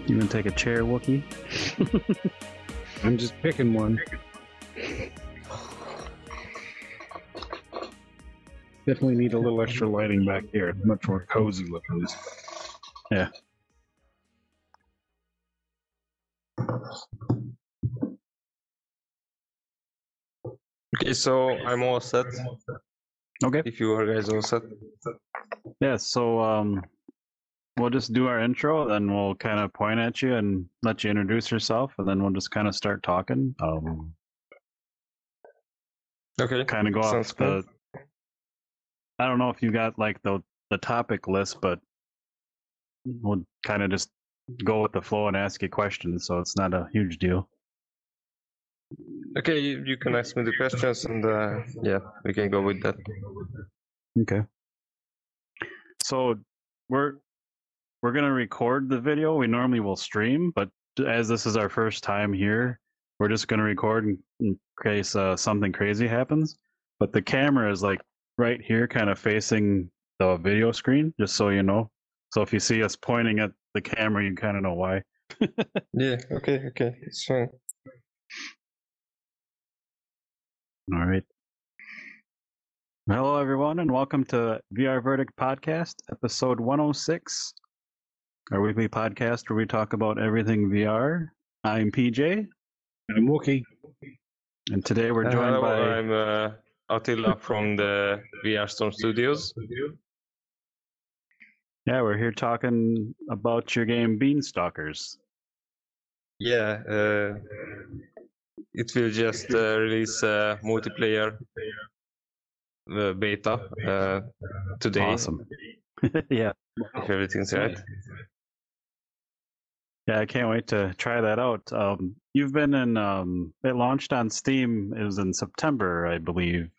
You gonna take a chair, Wookie? I'm just picking one. Definitely need a little extra lighting back here. It's much more cozy looking. Yeah. Okay, so I'm all set. Okay. If you are guys all set. Yeah, so we'll just do our intro, then we'll kind of point at you and let you introduce yourself, and then we'll just kind of start talking. Okay. Kind of go Sounds off cool. I don't know if you got like the topic list, but we'll kind of just go with the flow and ask you questions, so it's not a huge deal. Okay, you can ask me the questions, and yeah, we can go with that. Okay. So we're gonna record the video. We normally will stream, but as this is our first time here, we're just gonna record in case something crazy happens. But the camera is like right here, kind of facing the video screen, just so you know. So if you see us pointing at the camera, you kind of know why. Yeah. Okay. It's fine. All right. Hello, everyone, and welcome to VR Verdict Podcast, episode 106, our weekly podcast where we talk about everything VR. I'm PJ. I'm Wookie. And today we're joined Hello, by... I'm Attila from the VR Storm Studios. Yeah, we're here talking about your game Beanstalkers. Yeah, it will just release multiplayer beta today. Awesome. Yeah. If everything's right. Yeah, I can't wait to try that out. You've been in, it launched on Steam, it was in September, I believe.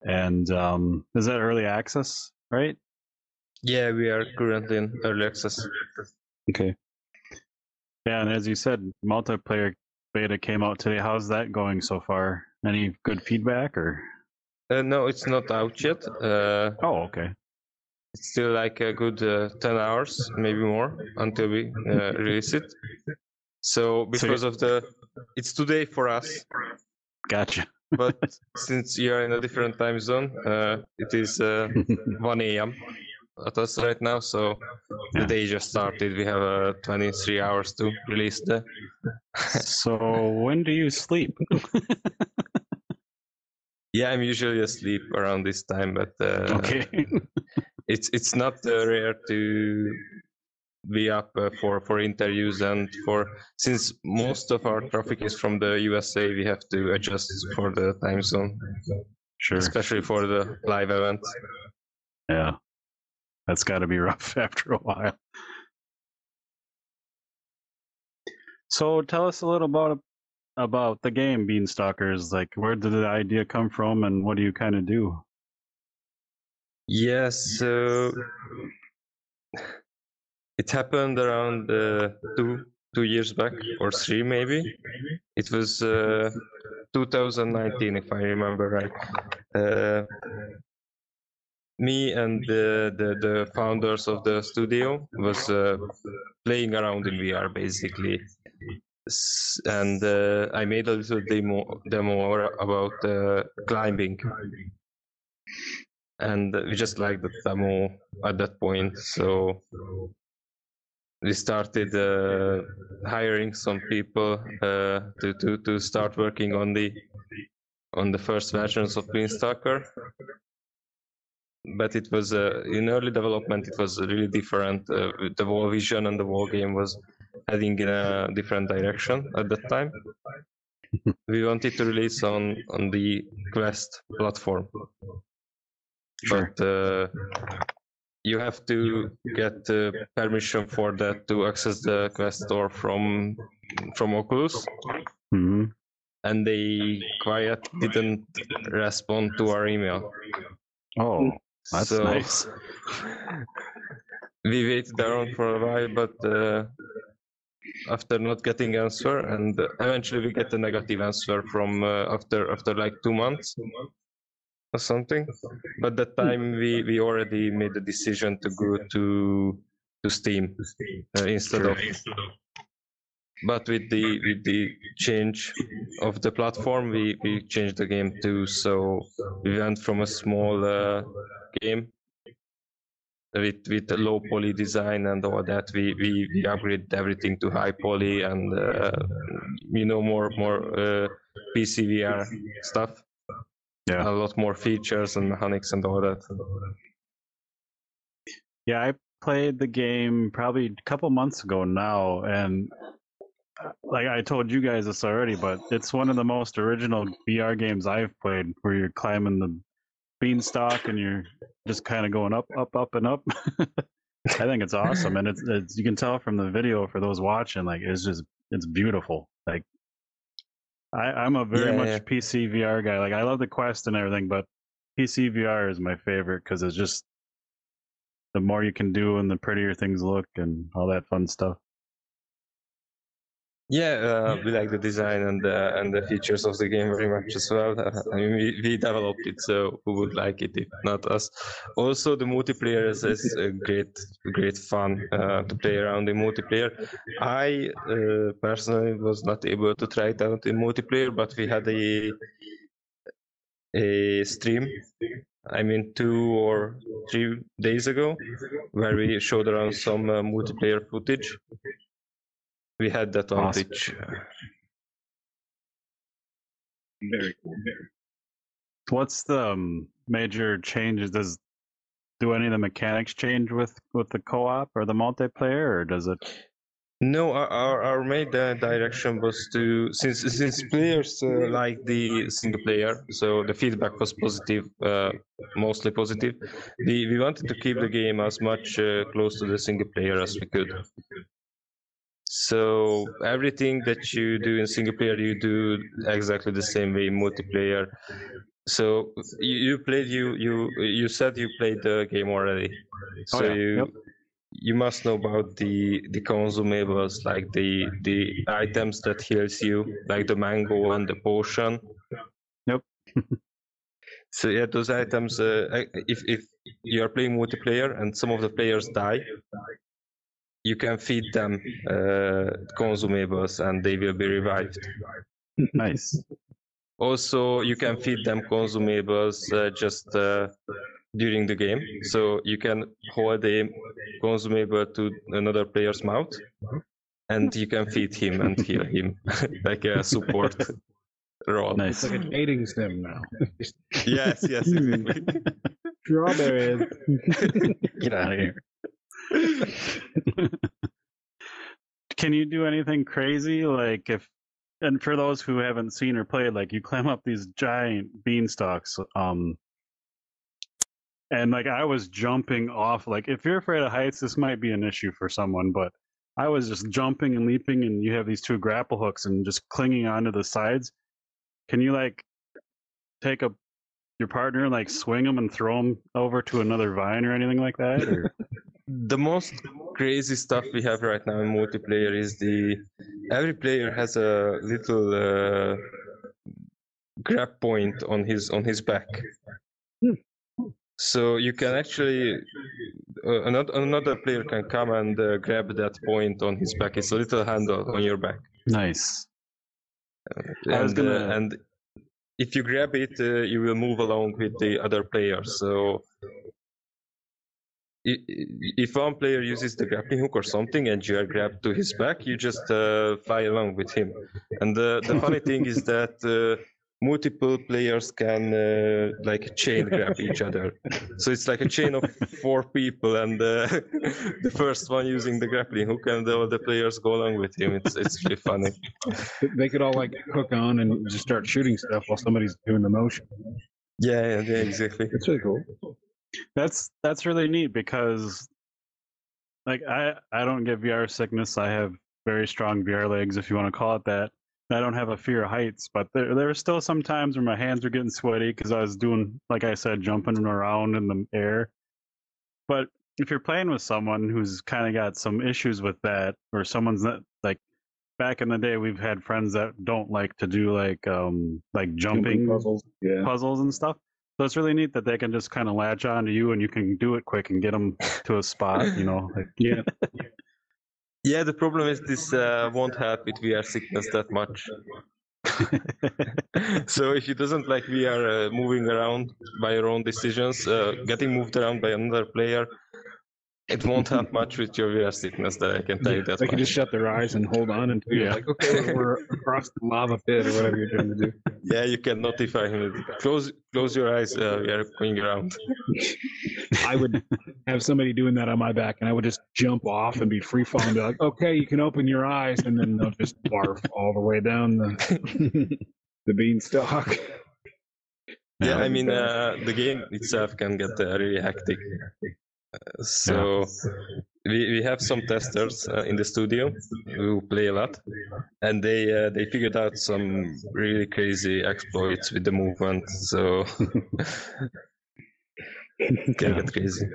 And is that early access, right? Yeah, we are currently in early access. Okay. Yeah, and as you said, multiplayer beta came out today. How's that going so far? Any good feedback or? No, it's not out yet. Oh, okay. It's still like a good 10 hours, maybe more, until we release it. So because of it's today for us. Gotcha. But since you're in a different time zone, it is 1 a.m. at us right now. So the day just started. We have 23 hours to release the. So when do you sleep? Yeah, I'm usually asleep around this time, but Okay. it's not rare to be up for interviews and since most of our traffic is from the USA, we have to adjust for the time zone. Sure. Especially for the live events. Yeah, that's got to be rough after a while. So tell us a little about the game Beanstalkers. Like, where did the idea come from, and what do you kind of do? Yes, so it happened around 2 years back or 3 maybe. It was 2019 if I remember right. Me and the founders of the studio was playing around in VR basically, and I made a little demo about climbing, and we just liked the demo at that point, so we started hiring some people to start working on the first versions of Beanstalker. But it was in early development. It was really different. The whole vision and the whole game was heading in a different direction at that time. We wanted to release on the Quest platform, Sure. but you have to get permission for that to access the Quest store from Oculus. Mm-hmm. And they quite didn't respond to our email. Oh, that's so nice. we waited around for a while, but after not getting answer, and eventually we get a negative answer from after like 2 months or something. But that time we already made the decision to go to Steam instead Sure. of. But with the change of the platform, we changed the game too. So we went from a small game with low poly design and all that. We upgraded everything to high poly and more PC VR stuff. Yeah. A lot more features and mechanics and all that. Yeah, I played the game probably a couple months ago now, and like I told you guys this already, but it's one of the most original VR games I've played, where you're climbing the beanstalk and you're just kind of going up, up, up, and up. I think it's awesome, and it's you can tell from the video for those watching, like it's beautiful. Like I'm a very much PC VR guy. Like I love the Quest and everything, but PC VR is my favorite because it's just the more you can do and the prettier things look and all that fun stuff. Yeah, we like the design and the features of the game very much as well. I mean, we developed it, so who would like it if not us? Also, the multiplayer is a great fun to play around in multiplayer. I personally was not able to try it out in multiplayer, but we had a stream. I mean, 2 or 3 days ago, where we showed around some multiplayer footage. We had that on Awesome. Twitch. Very cool. What's the major changes? Do any of the mechanics change with the co-op or the multiplayer, or does it? No, our main direction was to since players like the single player, so the feedback was positive, mostly positive. We wanted to keep the game as much close to the single player as we could. So everything that you do in single player, you do exactly the same way in multiplayer. So you said you played the game already. So you must know about the consumables, like the items that heals you, like the mango and the potion. Yep. So yeah, those items. If you are playing multiplayer and some of the players die, you can feed them consumables and they will be revived. Nice. Also, you can feed them consumables just during the game. So you can hold a consumable to another player's mouth, and you can feed him and heal him like a support role. Nice. It's like a dating sim now. Yes, exactly. Strawberries. Get out of here. Can you do anything crazy? Like and for those who haven't seen or played, like you climb up these giant beanstalks, and like I was jumping off. Like if you're afraid of heights, this might be an issue for someone, but I was just jumping and leaping, and you have these 2 grapple hooks and just clinging onto the sides. Can you like take your partner and like swing them and throw them over to another vine or anything like that? Or? The most crazy stuff we have right now in multiplayer is every player has a little grab point on his back. So you can actually another player can come and grab that point on his back. It's a little handle on your back. Nice. And if you grab it, you will move along with the other players. So if one player uses the grappling hook or something and you are grabbed to his back, you just fly along with him. And the funny thing is that multiple players can like chain grab each other. So it's like a chain of 4 people, and the first one using the grappling hook, and all the players go along with him. It's really funny. They could all like hook on and just start shooting stuff while somebody's doing the motion. Yeah, exactly. It's really cool. That's really neat because like I don't get VR sickness. I have very strong VR legs, if you want to call it that. I don't have a fear of heights, but there were still some times where my hands were getting sweaty because I was doing, like I said, jumping around in the air. But if you're playing with someone who's kind of got some issues with that, or someone's not like back in the day, we've had friends that don't like to do like jumping puzzles. Yeah. puzzles and stuff. So it's really neat that they can just kind of latch on to you and you can do it quick and get them to a spot. You know, like Yeah. Yeah, the problem is this won't help with VR sickness that much. So if you doesn't like VR moving around by your own decisions, getting moved around by another player, it won't help much with your VR sickness. That I can tell you that They can just much. shut their eyes and hold on until you're Yeah. like, okay, we're across the lava pit or whatever you're trying to do. Yeah, you can notify him. Close your eyes. We are going around. I would have somebody doing that on my back, and I would just jump off and be free falling, and be like, okay, you can open your eyes, and then they'll just barf all the way down the beanstalk. Yeah, I mean, the game itself can get really hectic. So we have some testers in the studio who play a lot, and they figured out some really crazy exploits with the movement. So it can get crazy.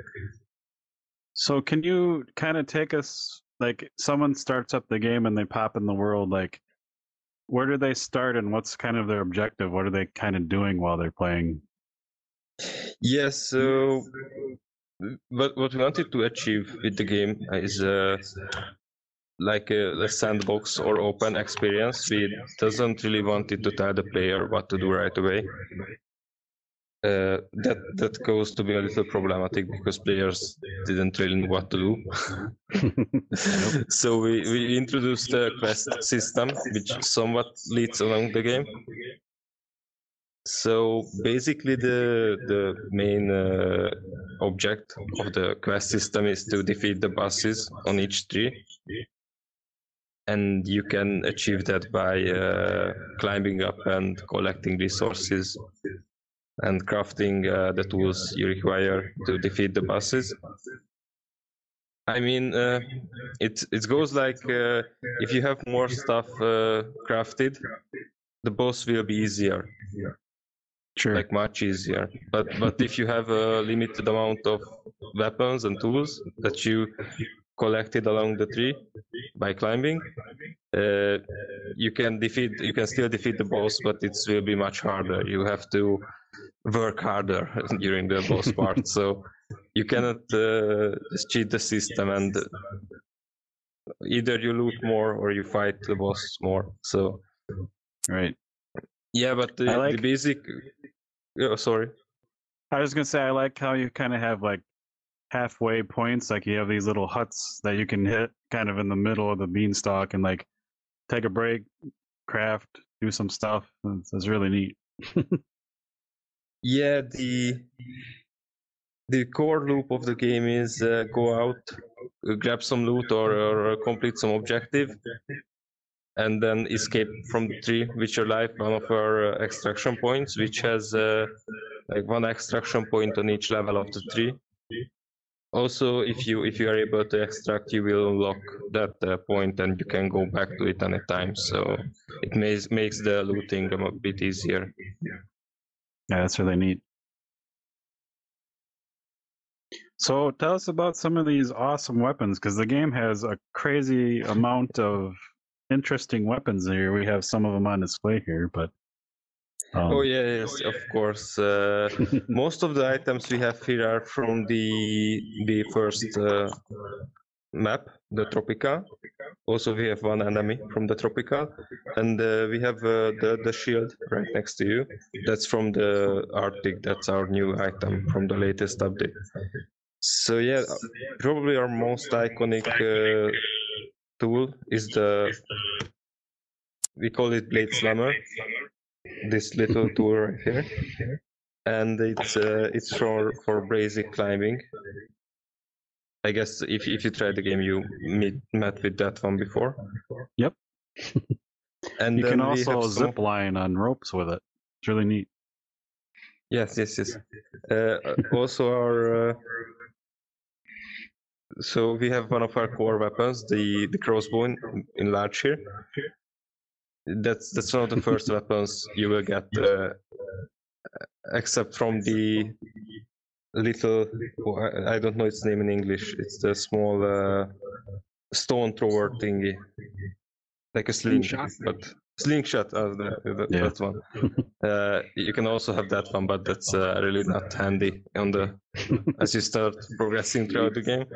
So can you kind of take us, like someone starts up the game and they pop in the world, like where do they start and what's kind of their objective? What are they kind of doing while they're playing? Yes, so what we wanted to achieve with the game is like a sandbox or open experience. We doesn't really wanted to tell the player what to do right away. That goes to be a little problematic because players didn't really know what to do. So we introduced a quest system which somewhat leads along the game. So basically the main object of the quest system is to defeat the bosses on each tree. And you can achieve that by climbing up and collecting resources and crafting the tools you require to defeat the bosses. I mean, it goes like if you have more stuff crafted, the boss will be easier. Sure. Like much easier. But if you have a limited amount of weapons and tools that you collected along the tree by climbing, you can still defeat the boss, but it will be much harder. You have to work harder during the boss part. So you cannot just cheat the system, and either you loot more or you fight the boss more. So Right. yeah, but the basic. Oh, sorry. I was gonna say I like how you kind of have like halfway points, like you have these little huts that you can hit kind of in the middle of the beanstalk and like take a break, craft, do some stuff. It's really neat. Yeah, the core loop of the game is go out, grab some loot or complete some objective, and then escape from the tree with your life. One of our extraction points, which has like one extraction point on each level of the tree. Also, if you are able to extract, you will unlock that point, and you can go back to it anytime. So it makes the looting a bit easier. Yeah, that's really neat. So tell us about some of these awesome weapons, because the game has a crazy amount of interesting weapons here. We have some of them on display here, but oh yeah, yes, of course. Most of the items we have here are from the first map, the Tropical. Also, we have one enemy from the Tropical, and we have the shield right next to you. That's from the Arctic. That's our new item from the latest update. So yeah, probably our most iconic tool is we call it Blade Slammer. This little tool right here, and it's for basic climbing. I guess if you tried the game, you met with that one before. Yep. And you then can also zip line on ropes with it. It's really neat. Yes. Also, our so we have one of our core weapons, the crossbow in large here. That's one of the first weapons you will get, except from the little, I don't know its name in English. It's the small stone thrower thingy, like a sling, Slingshot? but slingshot. Yeah. That's one. You can also have that one, but that's really not handy on the as you start progressing throughout the game.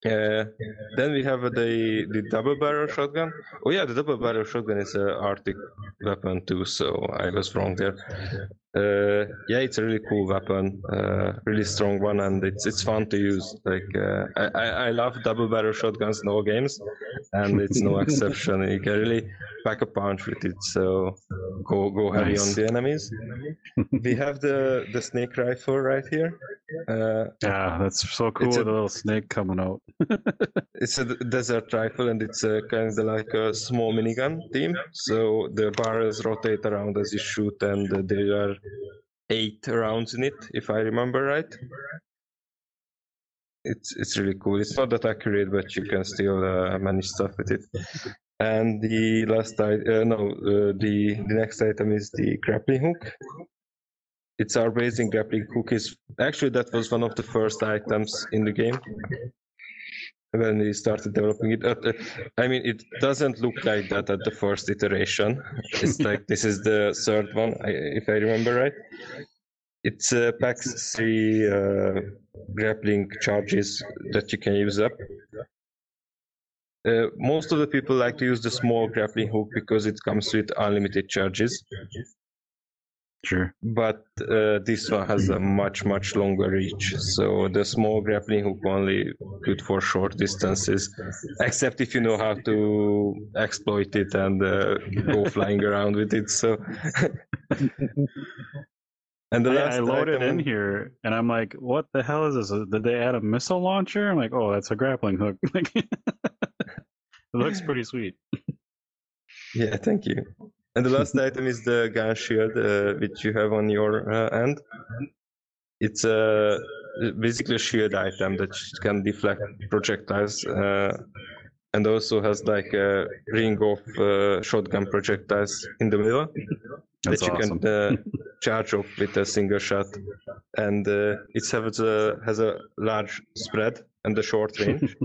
Then we have the double barrel shotgun. Oh yeah, the double barrel shotgun is an Arctic weapon too, so I was wrong there. Yeah, it's a really cool weapon, really strong one, and it's fun to use. Like I love double barrel shotguns in all games, and it's no exception. You can really pack a punch with it, so go heavy on Nice. the enemies. We have the snake rifle right here. Yeah, that's so cool It's a- with a little snake coming out. It's a desert rifle, and it's kind of like a small minigun theme. So the barrels rotate around as you shoot, and there are 8 rounds in it, if I remember right. It's really cool. It's not that accurate, but you can still manage stuff with it. And the last the next item is the grappling hook. It's our basic grappling hook. Is actually that was one of the first items in the game when we started developing it. I mean, it doesn't look like that at the first iteration. It's like this is the third one, if I remember right. It packs 3 grappling charges that you can use up. Most of the people like to use the small grappling hook because it comes with unlimited charges. Sure. But this one has a much longer reach, so the small grappling hook only good for short distances, except if you know how to exploit it and go flying around with it. So and the last I loaded item in here and I'm like, what the hell is this? Did they add a missile launcher? I'm like, oh, that's a grappling hook. It looks pretty sweet. Yeah, thank you. And the last item is the gun shield, which you have on your end. It's basically a shield item that can deflect projectiles, and also has like a ring of shotgun projectiles in the middle That's that you awesome. can charge off with a single shot. And it has a large spread and a short range,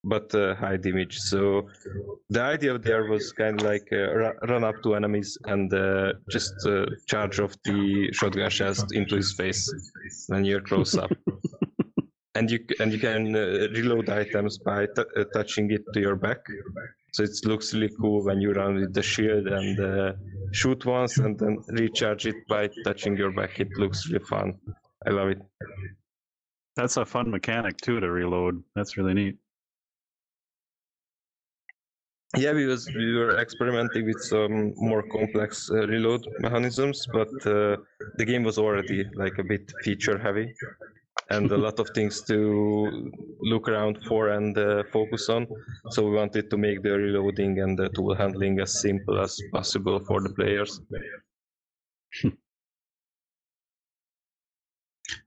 but high damage. So the idea there was kind of like run up to enemies and just charge off the shotgun shells into his face when you're close up. And you can reload items by touching it to your back. So it looks really cool when you run with the shield and shoot once and then recharge it by touching your back. It looks really fun. I love it. That's a fun mechanic too to reload. That's really neat. Yeah, we were experimenting with some more complex reload mechanisms, but the game was already like a bit feature heavy and a lot of things to look around for and focus on. So we wanted to make the reloading and the tool handling as simple as possible for the players.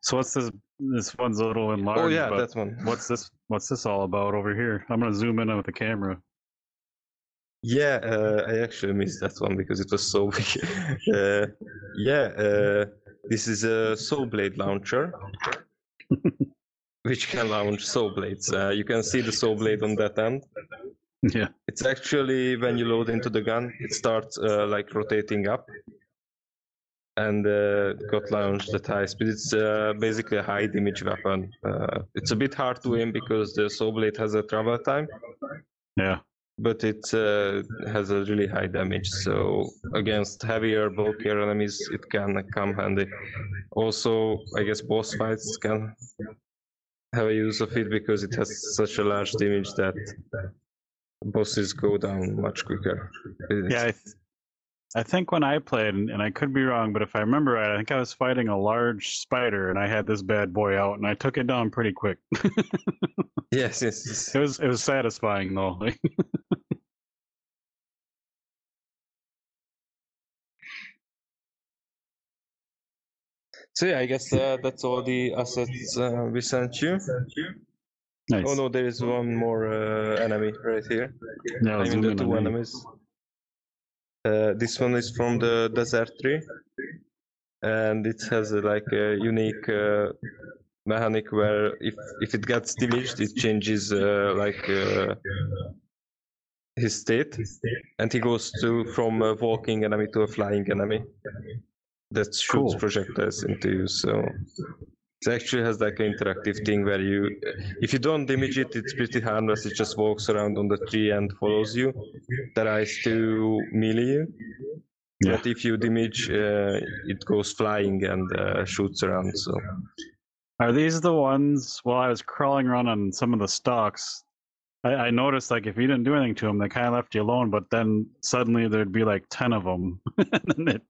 So what's this? This one's a little enlarged. Oh yeah, but that one. What's this all about over here? I'm gonna zoom in with the camera. Yeah, I actually missed that one because it was so big. This is a saw blade launcher, which can launch saw blades. You can see the saw blade on that end. Yeah. It's actually, when you load into the gun, it starts like rotating up and got launched at high speed. It's basically a high damage weapon. It's a bit hard to aim because the saw blade has a travel time. Yeah. But it has a really high damage, so against heavier, bulkier enemies, it can come handy. Also, I guess boss fights can have a use of it because it has such a large damage that bosses go down much quicker. Yeah, I think when I played, and I could be wrong, but if I remember right, I think I was fighting a large spider, and I had this bad boy out, and I took it down pretty quick. Yes. It was satisfying though. So yeah, I guess that's all the assets we sent you. Nice. Oh no, there is one more enemy right here. Yeah, I mean the 2 enemies. This one is from the desert tree. and it has like a unique mechanic where if it gets damaged, it changes his state, and he goes from a walking enemy to a flying enemy that shoots Cool. projectiles into you. So it actually has like an interactive thing where if you don't damage it, it's pretty harmless. It just walks around on the tree and follows you, tries to melee you. Yeah. But if you damage, it goes flying and shoots around. So Are these the ones? While I was crawling around on some of the stalks, I noticed like if you didn't do anything to them, they kind of left you alone. But then suddenly there'd be like 10 of them, and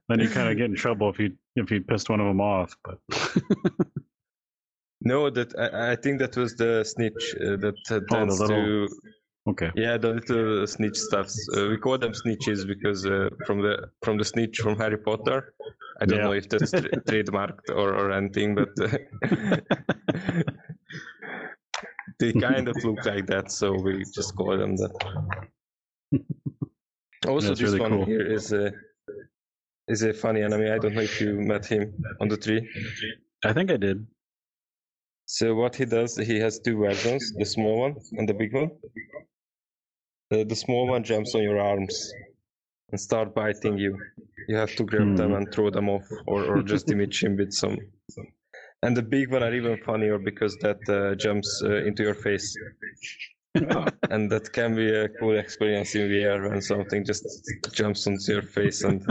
then you kind of get in trouble if you pissed one of them off. But no, that I think that was the snitch that tends the little. to. Okay. Yeah, the little snitch stuffs. We call them snitches because from the snitch from Harry Potter. I don't know if that's trademarked or anything, but they kind of look like that, so we just call them that. Also, That's this really one cool. here is a funny enemy. I don't know if you met him on the tree. I think I did. So what he does, he has two versions, the small one and the big one. The small one jumps on your arms and start biting you. You have to grab them and throw them off, or just damage him with some. And the big one are even funnier because that jumps into your face. And that can be a cool experience in VR when something just jumps onto your face and.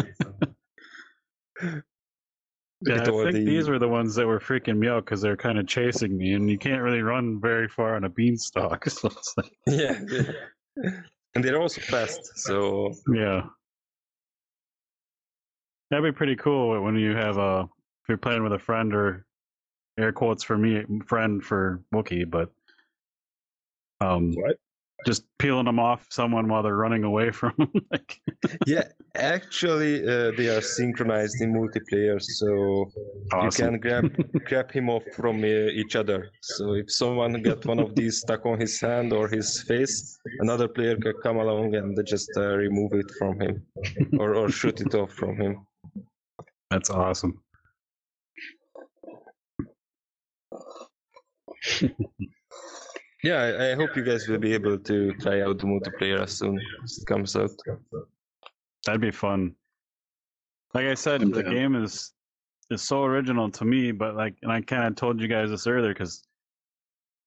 Yeah, I think these were the ones that were freaking me out because they're kind of chasing me, and you can't really run very far on a beanstalk. So it's like... Yeah, and they're also fast. So yeah, that'd be pretty cool when you have if you're playing with a friend, or air quotes for me, friend for Wookiee, but What? just peeling them off someone while they're running away from them. Like... Yeah, actually, they are synchronized in multiplayer, so awesome. you can grab him off from each other. So if someone got one of these stuck on his hand or his face, another player can come along and just remove it from him, or shoot it off from him. That's awesome. Yeah, I hope you guys will be able to try out the multiplayer as soon as it comes out. That'd be fun. Like I said, the game is so original to me, but and I kind of told you guys this earlier because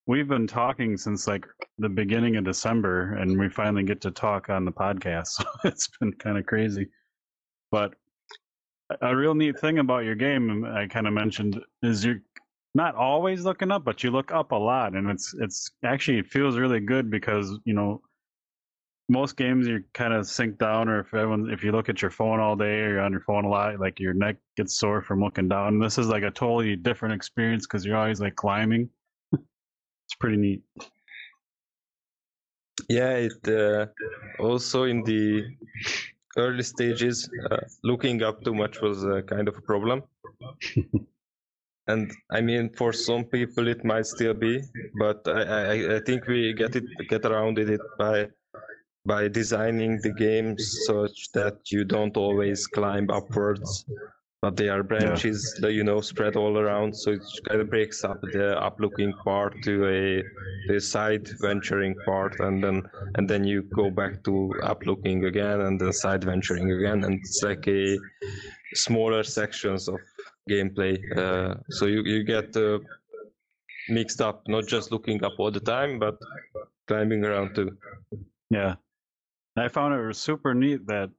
we've been talking since like the beginning of December, and we finally get to talk on the podcast. So it's been kind of crazy. But a real neat thing about your game, I kind of mentioned, is you're not always looking up, but you look up a lot, and it's actually, it feels really good because most games you're kind of sink down, or if you look at your phone all day or you're on your phone a lot, like your neck gets sore from looking down. This is like a totally different experience because you're always like climbing. It's pretty neat. Yeah, it also in the early stages, looking up too much was kind of a problem. And I mean, for some people it might still be, but I think we get around it by designing the games such that you don't always climb upwards, but they are branches that spread all around, so it kind of breaks up the up-looking part to a side venturing part, and then you go back to up-looking again, and then side venturing again, and it's like a smaller sections of gameplay, so you get mixed up, not just looking up all the time, but climbing around too. Yeah, I found it was super neat that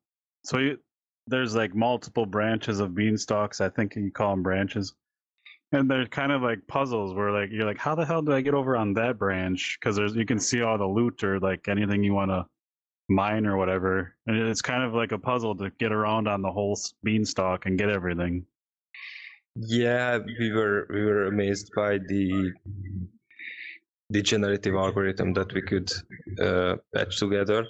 there's like multiple branches of beanstalks. I think you call them branches, and they're kind of like puzzles where like you're like, how the hell do I get over on that branch? Because you can see all the loot or like anything you want to mine or whatever, and it's kind of like a puzzle to get around on the whole beanstalk and get everything. Yeah, we were amazed by the generative algorithm that we could patch together.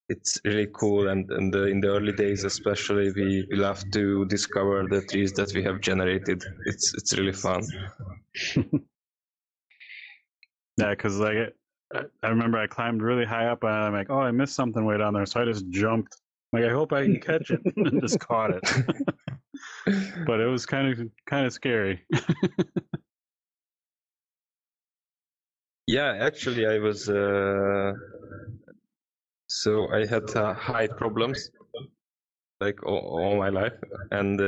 It's really cool, and in the early days especially, we love to discover the trees that we have generated. It's really fun. Yeah, because like I remember I climbed really high up and I'm like, oh, I missed something way down there, so I just jumped. Like, I hope I can catch it, and just caught it. but it was kind of scary. Yeah, actually, I was so I had height problems like all my life, and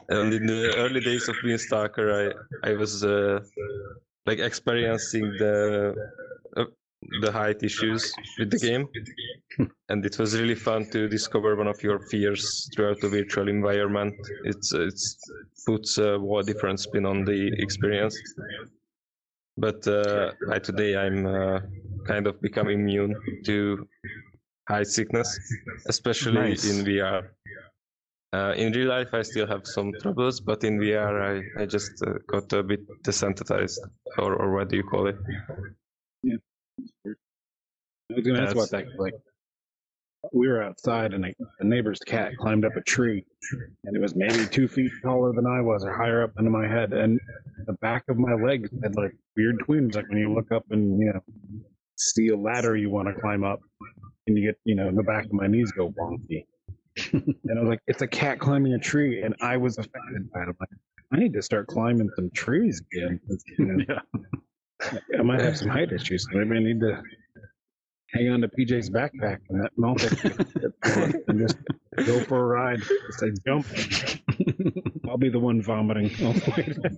and in the early days of Beanstalker, I was like experiencing the height issues with the game, and it was really fun to discover one of your fears throughout the virtual environment. It's puts a different spin on the experience. But by today, I'm kind of become immune to height sickness, especially Nice. in VR. In real life, I still have some troubles, but in VR, I just got a bit desensitized, or what do you call it? I was gonna ask about that. Like, we were outside, and the neighbor's cat climbed up a tree, and it was maybe 2 feet taller than I was, or higher up into my head, and the back of my legs had like weird twinge, like when you look up and see a ladder you want to climb up, and you get the back of my knees go wonky. And I was like, it's a cat climbing a tree, and I was affected by it. I'm like, I need to start climbing some trees again. Yeah. I might have some height issues. So maybe I need to hang on to PJ's backpack and that mount and just go for a ride. Just say jump. I'll be the one vomiting all the way down.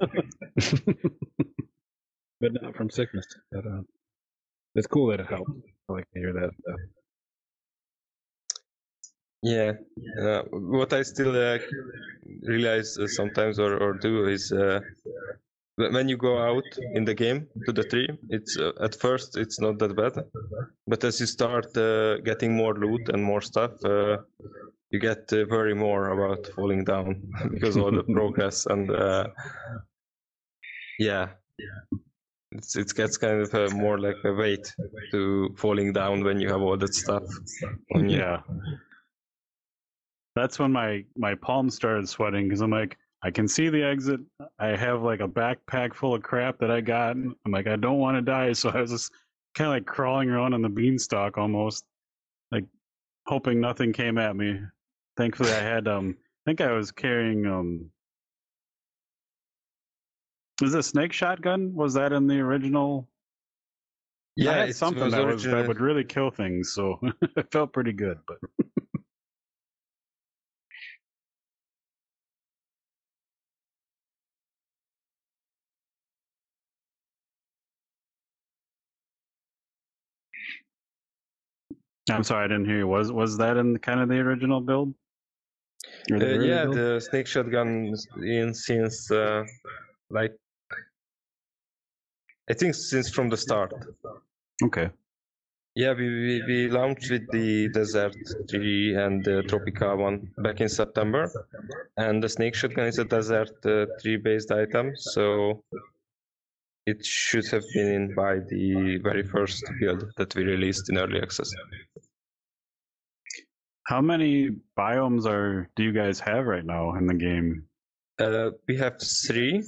But not from sickness. But it's cool that it helped. I like to hear that stuff. Yeah, what I still realize sometimes or do is when you go out in the game to the tree, it's at first it's not that bad, but as you start getting more loot and more stuff, you get worry more about falling down because of all the progress and yeah, it gets kind of more like a weight to falling down when you have all that stuff on you. Yeah. That's when my palms started sweating because I'm like, I can see the exit. I have like a backpack full of crap that I got. I'm like, I don't want to die, so I was just kind of like crawling around on the beanstalk almost, like hoping nothing came at me. Thankfully, I had I think I was carrying was it a snake shotgun? Was that in the original? Yeah, I had it something was that would really kill things, so it felt pretty good. But I'm sorry, I didn't hear you. Was that in kind of the original build? Or the early yeah, build? the snake shotgun in since like I think since from the start. Okay. Yeah, we launched with the Desert 3 and the Tropica one back in September, and the snake shotgun is a Desert 3 based item, so it should have been in by the very first build that we released in early access. How many biomes do you guys have right now in the game? We have 3,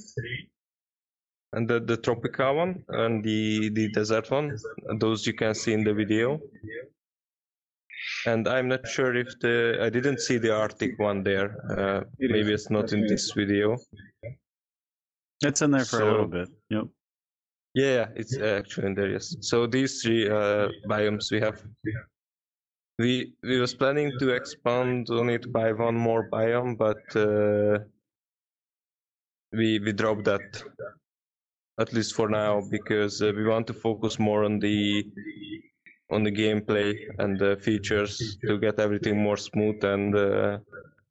and the Tropica one and the Desert one. Those you can see in the video. And I'm not sure if I didn't see the Arctic one there. Maybe it's not in this video. It's in there for a little bit. Yep. Yeah, it's actually in there. Yes. So these 3 biomes we have. We was planning to expand on it by one more biome, but we dropped that, at least for now, because we want to focus more on the gameplay and the features to get everything more smooth, and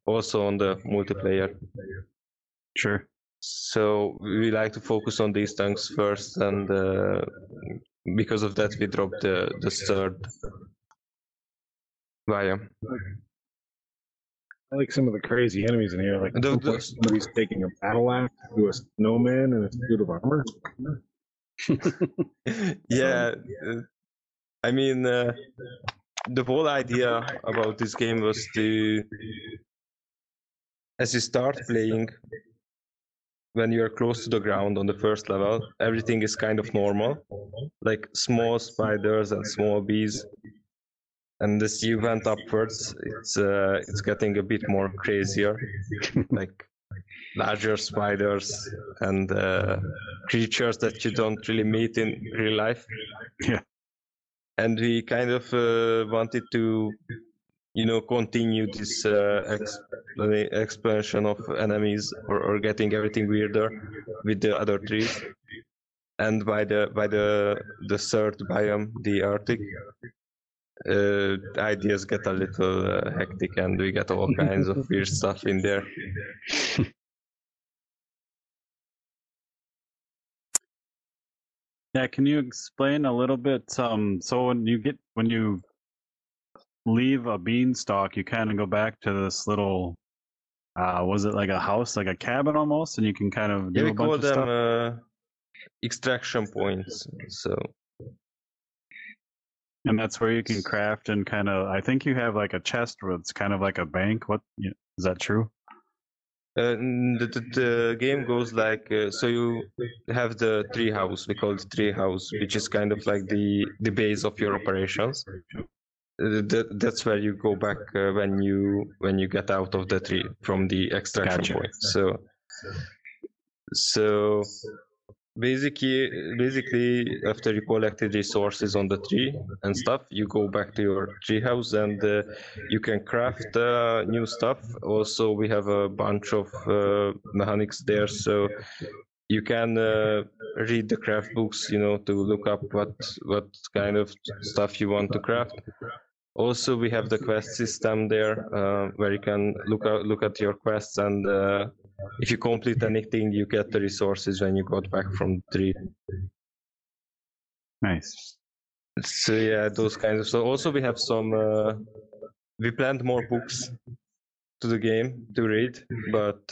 also on the multiplayer. Sure. So we like to focus on these things first, and because of that we dropped the 3rd biome. I like some of the crazy enemies in here. Like somebody's taking a battle axe to a snowman and a suit of armor. Yeah, I mean, the whole idea about this game was to, as you start playing, when you are close to the ground on the first level, everything is kind of normal, like small spiders and small bees. and as you went upwards, it's getting a bit more crazier, like larger spiders and creatures that you don't really meet in real life. Yeah. And we kind of wanted to, continue this expansion of enemies or getting everything weirder with the other trees. And by the third biome, the Arctic, ideas get a little hectic, and we get all kinds of weird stuff in there. Yeah, can you explain a little bit? So when you leave a beanstalk, you kind of go back to this little, was it like a house, like a cabin almost, and you can kind of do We a call bunch of stuff. them extraction points. So, And that's where you can craft and kind of. I think you have like a chest where it's kind of like a bank. Is that true? the game goes like so you have the tree house. We call it tree house, which is kind of like the base of your operations. That's where you go back when you get out of the tree from the extraction Gotcha. point. So basically after you collected resources on the tree and stuff, you go back to your treehouse and you can craft new stuff. Also, we have a bunch of mechanics there, so you can read the craft books, to look up what kind of stuff you want to craft. Also, we have the quest system there, where you can look at your quests, and if you complete anything, you get the resources when you got back from the tree. Nice. So yeah, those kinds of stuff. Also, we have some. We planned more books to the game to read, but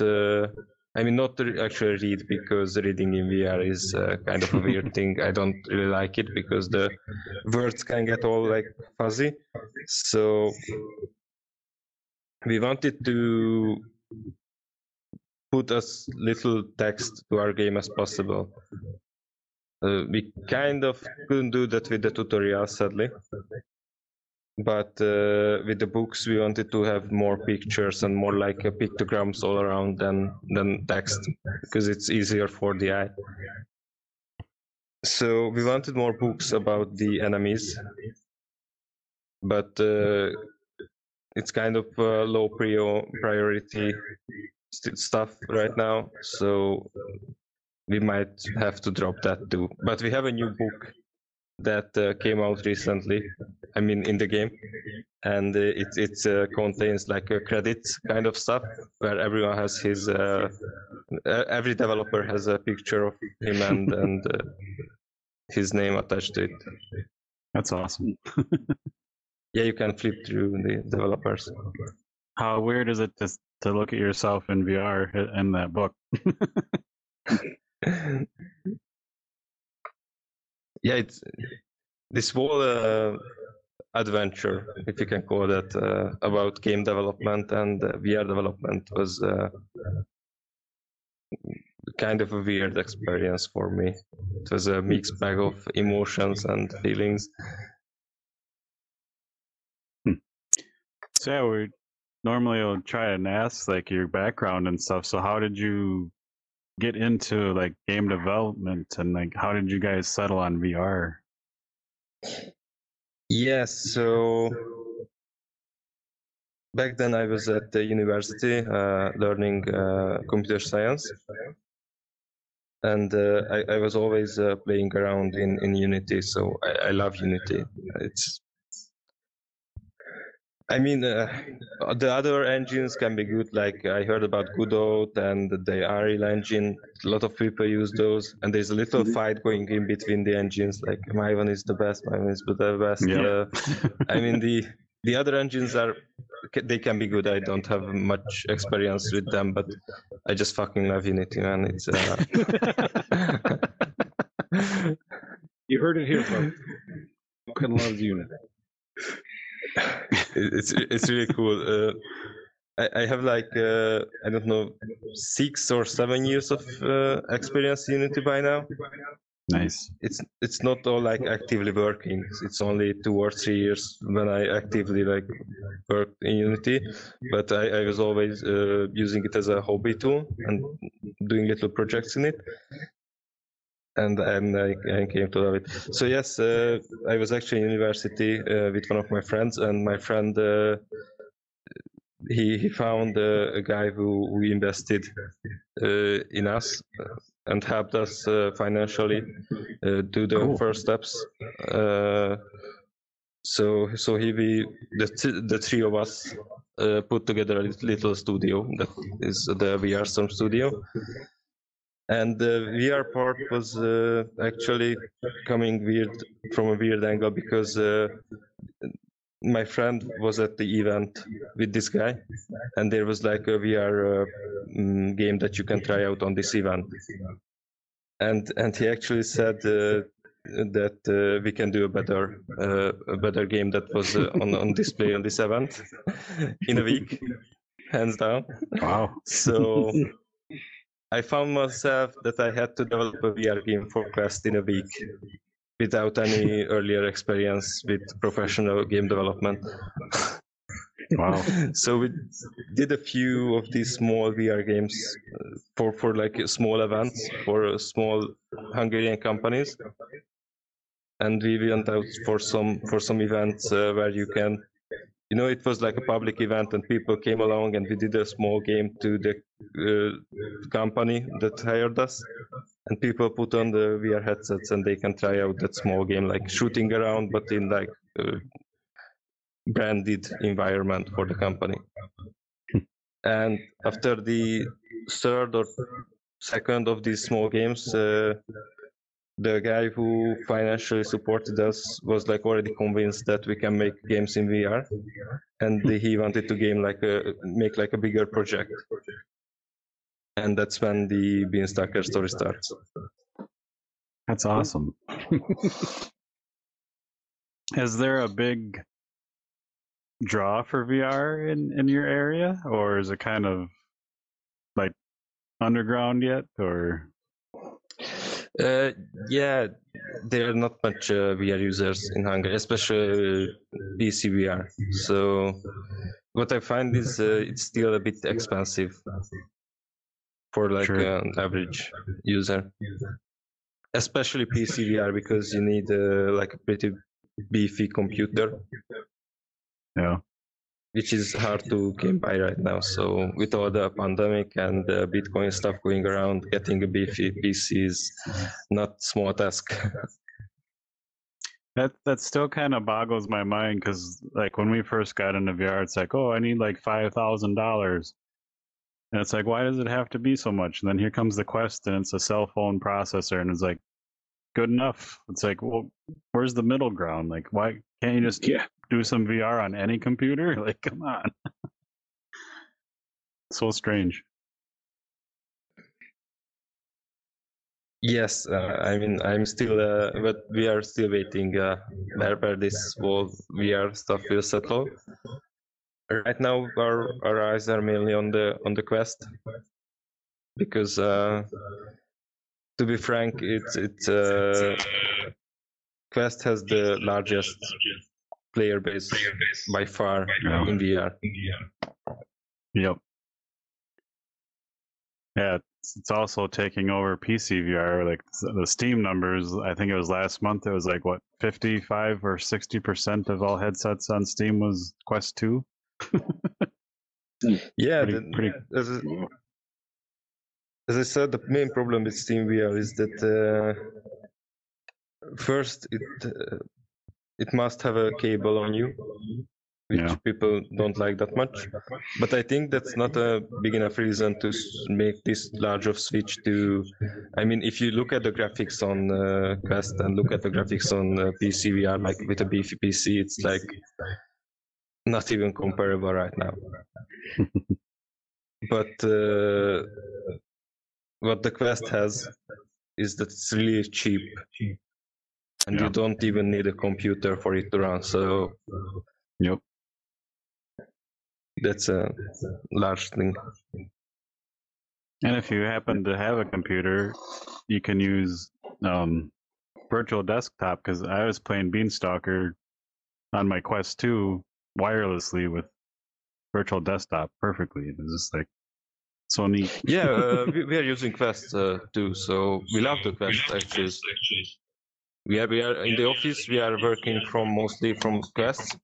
I mean not to actually read, because reading in VR is kind of a weird thing. I don't really like it because the words can get all like fuzzy. So we wanted to put as little text to our game as possible. We kind of couldn't do that with the tutorial, sadly. But with the books, we wanted to have more pictures and more like pictograms all around than text, because it's easier for the eye. So we wanted more books about the enemies, but it's kind of low priority stuff right now, so we might have to drop that too. But we have a new book that came out recently, I mean in the game, and it contains like a credits kind of stuff, where everyone has his every developer has a picture of him and his name attached to it. That's awesome. Yeah, you can flip through the developers. How weird is it to look at yourself in VR in that book? Yeah, it's this whole adventure, if you can call that, about game development and VR development was kind of a weird experience for me. It was a mixed bag of emotions and feelings. So yeah, we normally will try and ask like your background and stuff. So how did you get into like game development, and like how did you guys settle on VR? Yes, so back then I was at the university learning computer science, and I was always playing around in Unity, so I love Unity. I mean, the other engines can be good. Like I heard about Godot and the Unreal engine. A lot of people use those, and there's a little fight going in between the engines. Like my one is the best, my one is the best. Yep. I mean, the other engines they can be good. I don't have much experience with them, but I just fucking love Unity, man. It's You heard it here, folks. Fucking loves Unity. It's really cool. I have like I don't know 6 or 7 years of experience in Unity by now. Nice. It's not all like actively working. It's only 2 or 3 years when I actively like worked in Unity, but I was always using it as a hobby tool and doing little projects in it. And I came to love it. So yes, I was actually in university with one of my friends, and my friend he found a guy who invested in us and helped us financially do the Cool. first steps. So the three of us put together a little studio that is the VR Storm studio. And the VR part was actually coming from a weird angle because my friend was at the event with this guy, and there was like a VR game that you can try out on this event. And he actually said that we can do a better game that was on display on this event in a week, hands down. Wow. So I found myself that I had to develop a VR game for Quest in a week without any earlier experience with professional game development. Wow. So we did a few of these small VR games for like small events for small Hungarian companies, and we went out for some events where you can, it was like a public event and people came along, and we did a small game to the company that hired us, and people put on the VR headsets and they can try out that small game, like shooting around, but in like branded environment for the company. And after the third or second of these small games, the guy who financially supported us was like already convinced that we can make games in VR, and he wanted to make like a bigger project. And that's when the Beanstalkers story starts. That's awesome. Is there a big draw for VR in your area, or is it kind of like underground yet, or? Yeah, there are not much VR users in Hungary, especially PC VR. So what I find is it's still a bit expensive for like Sure. an average user, especially PC VR, because you need like a pretty beefy computer. Yeah. Which is hard to come by right now. So with all the pandemic and the Bitcoin stuff going around, getting a beefy PC is not small task. That still kind of boggles my mind, because like when we first got into VR, it's like, oh, I need like $5,000, and it's like, why does it have to be so much? And then here comes the Quest, and it's a cell phone processor, and it's like, good enough. It's like, well, where's the middle ground? Like, why can't you just do some VR on any computer? Like, come on. So strange. Yes, I mean, I'm still, but we are still waiting where this whole VR stuff will settle. Right now, our eyes are mainly on the Quest, because to be frank, it's Quest has the largest player base by far in VR. Yep. Yeah, it's also taking over PC VR. Like the Steam numbers, I think it was last month, it was like, what, 55 or 60% of all headsets on Steam was Quest 2? Yeah, pretty... as I said, the main problem with Steam VR is that first it must have a cable on you, which people don't like that much. But I think that's not a big enough reason to make this large of switch to. I mean, if you look at the graphics on Quest and look at the graphics on PC VR, like with a beefy PC, it's like not even comparable right now. But what the Quest has is that it's really cheap, and you don't even need a computer for it to run. So, yep, that's a large thing. And if you happen to have a computer, you can use virtual desktop because I was playing Beanstalker on my Quest 2 wirelessly with virtual desktop perfectly. It was just like so neat. Yeah, we are using Quest too, so we love the Quest actually. We are in the office. We are working from mostly from Quest.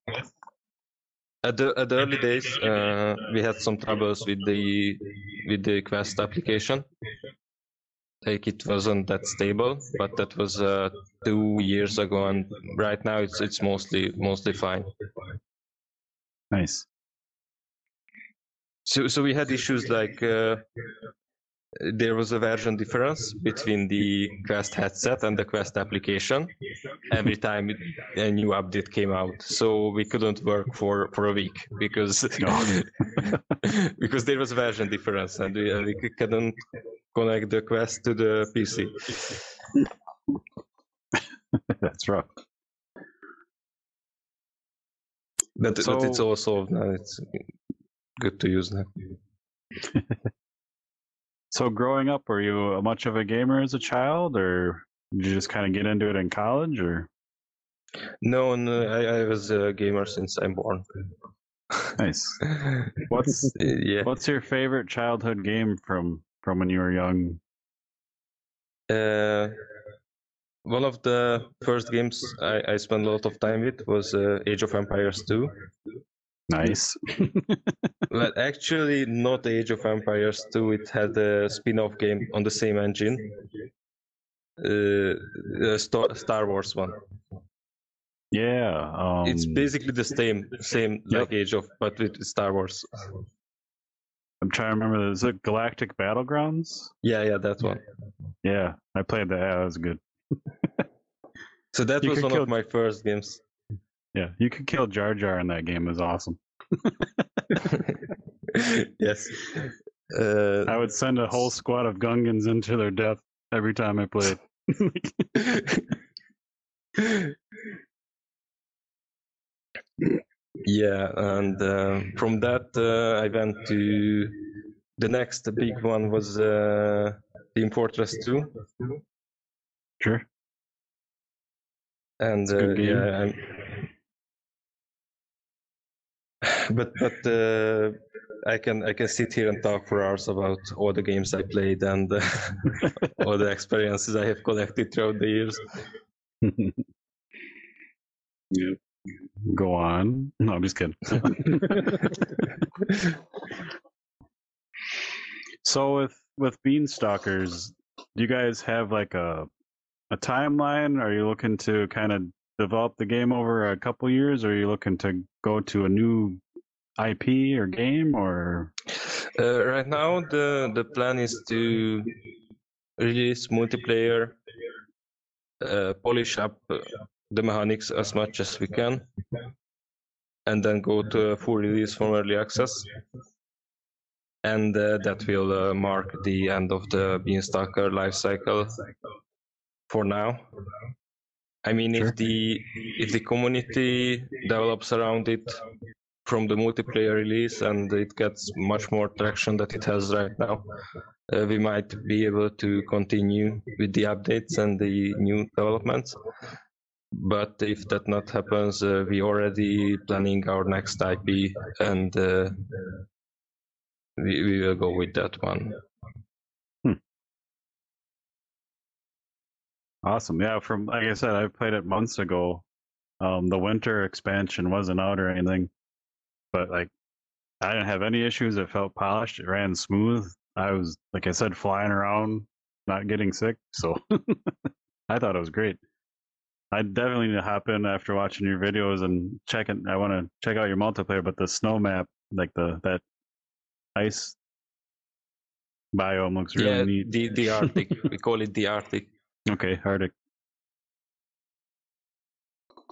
At the early days, we had some troubles with the Quest application. Like it wasn't that stable, but that was 2 years ago, and right now it's mostly fine. Nice. So we had issues like there was a version difference between the Quest headset and the Quest application every time a new update came out. So we couldn't work for a week because because there was a version difference and we couldn't connect the Quest to the PC. That's rough. But it's all solved now. It's good to use now. So growing up, were you much of a gamer as a child, or did you just kind of get into it in college, or? No, I was a gamer since I'm born. Nice. What's your favorite childhood game from when you were young? One of the first games I spent a lot of time with was Age of Empires 2. Nice. But actually, not Age of Empires 2. It had a spin-off game on the same engine, Star Wars one. Yeah. It's basically the same like Age of, but with Star Wars. I'm trying to remember. Is it Galactic Battlegrounds? Yeah, that one. Yeah, I played that. Yeah, that was good. So that was one of my first games. Yeah, you could kill Jar Jar in that game. It was awesome. Yes. I would send a whole squad of Gungans into their death every time I played. Yeah, and from that I went to the next big one was Team Fortress 2. Sure. And yeah, but I can sit here and talk for hours about all the games I played and all the experiences I have collected throughout the years. Yeah. Go on. No, I'm just kidding. So with Beanstalkers, do you guys have like a timeline? Are you looking to kind of develop the game over a couple years, or are you looking to go to a new IP or game, or? Right now, the plan is to release multiplayer, polish up the mechanics as much as we can, and then go to a full release from early access. And that will mark the end of the Beanstalker lifecycle for now. I mean, Sure. if the community develops around it from the multiplayer release and it gets much more traction that it has right now, we might be able to continue with the updates and the new developments. But if that not happens, we already planning our next IP, and we will go with that one. Awesome. Yeah, from like I said, I played it months ago. The winter expansion wasn't out or anything, but like I didn't have any issues. It felt polished. It ran smooth. I was, like I said, flying around, not getting sick. So I thought it was great. I definitely need to hop in after watching your videos and check it. I want to check out your multiplayer, but the snow map, like that ice biome, looks really neat. The Arctic. We call it the Arctic. Okay, Arctic.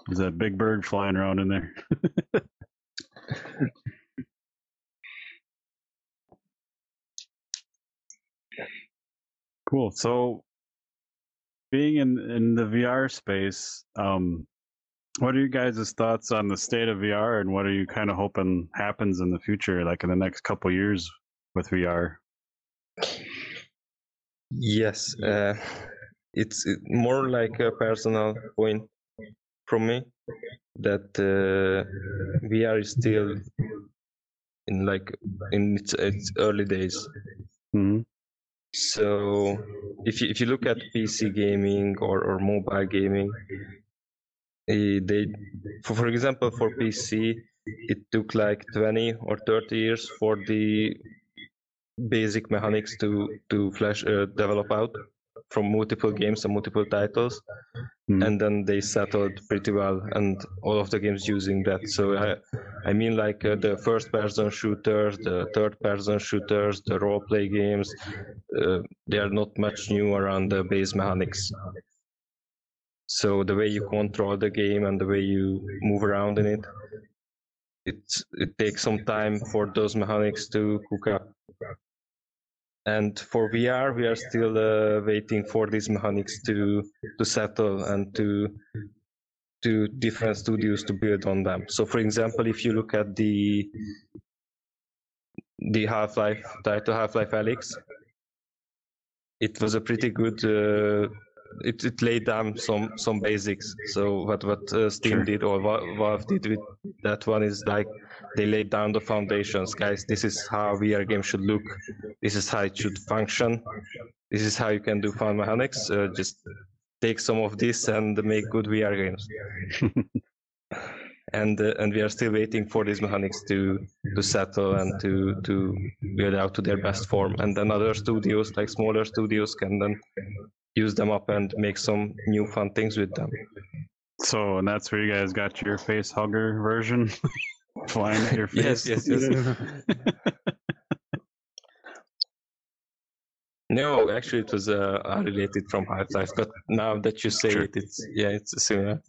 There's that big bird flying around in there. Cool. So, being in the VR space, what are you guys' thoughts on the state of VR, and what are you kind of hoping happens in the future, like in the next couple years with VR? Yes. it's more like a personal point from me that VR is still in its early days. Mm-hmm. So if you look at PC gaming or mobile gaming, they for example for PC it took like 20 or 30 years for the basic mechanics to develop out from multiple games and multiple titles. And then they settled pretty well, and all of the games using that. So I mean like the first person shooters, the third person shooters, the role play games, they are not much new around the base mechanics. So the way you control the game and the way you move around in it takes some time for those mechanics to cook up. And for VR, we are still waiting for these mechanics to settle and to different studios to build on them. So, for example, if you look at the Half-Life title, Half-Life Alyx, it was a pretty good. It laid down some basics. So what Steam did or Valve did with that one is like they laid down the foundations. Guys, this is how VR game should look. This is how it should function. This is how you can do fun mechanics. Just take some of this and make good VR games. And we are still waiting for these mechanics to settle and to build out to their best form. And then other studios, like smaller studios, can then use them up and make some new fun things with them. So, and that's where you guys got your face hugger version flying at your face. Yes. No, actually, it was unrelated from Half-Life. But now that you say it, it's similar.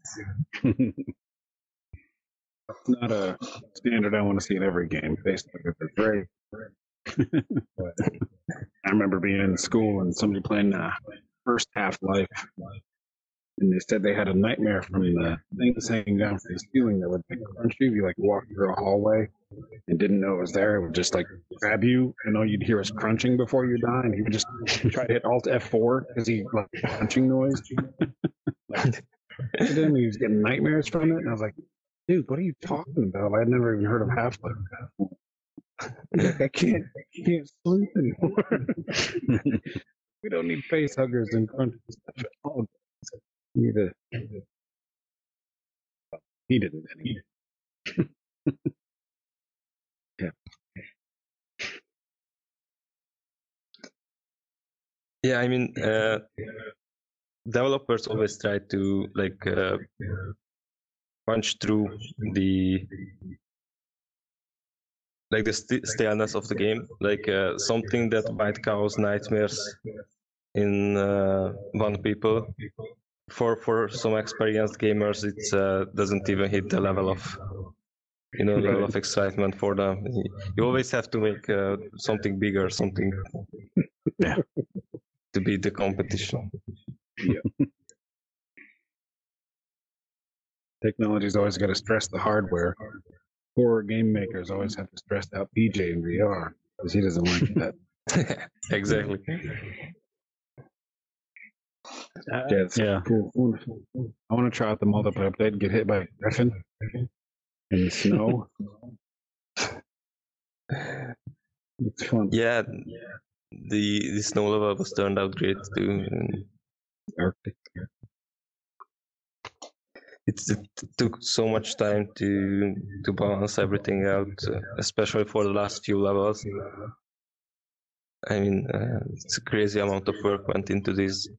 It's not a standard I want to see in every game. Basically, it's great. I remember being in school and somebody playing first Half-Life, and they said they had a nightmare from the things hanging down from the ceiling that would crunch you. You like walk through a hallway and didn't know it was there. It would just like grab you, and all you'd hear was crunching before you die. And he would just try to hit Alt F4 because he like crunching noise. And then he was getting nightmares from it, and I was like, dude, what are you talking about? I had never even heard of Half-Life. Like, I can't sleep anymore. We don't need face huggers and crunches stuff at all. We need he didn't anyway. Yeah. Yeah, I mean, developers always try to like punch through the staleness of the game, like something that might cause nightmares in one people. For some experienced gamers, it doesn't even hit the level of level of excitement for them. You always have to make something bigger, something to beat the competition. Yeah. Technology's always got to stress the hardware. Horror game makers always have to stress out PJ in VR because he doesn't like that. Exactly. Yeah. Cool. I want to try out the multiplayer update and get hit by a griffin in the snow. It's fun. Yeah, the snow level was turned out great too. Arctic. It took so much time to balance everything out, especially for the last few levels. I mean, it's a crazy amount of work went into this.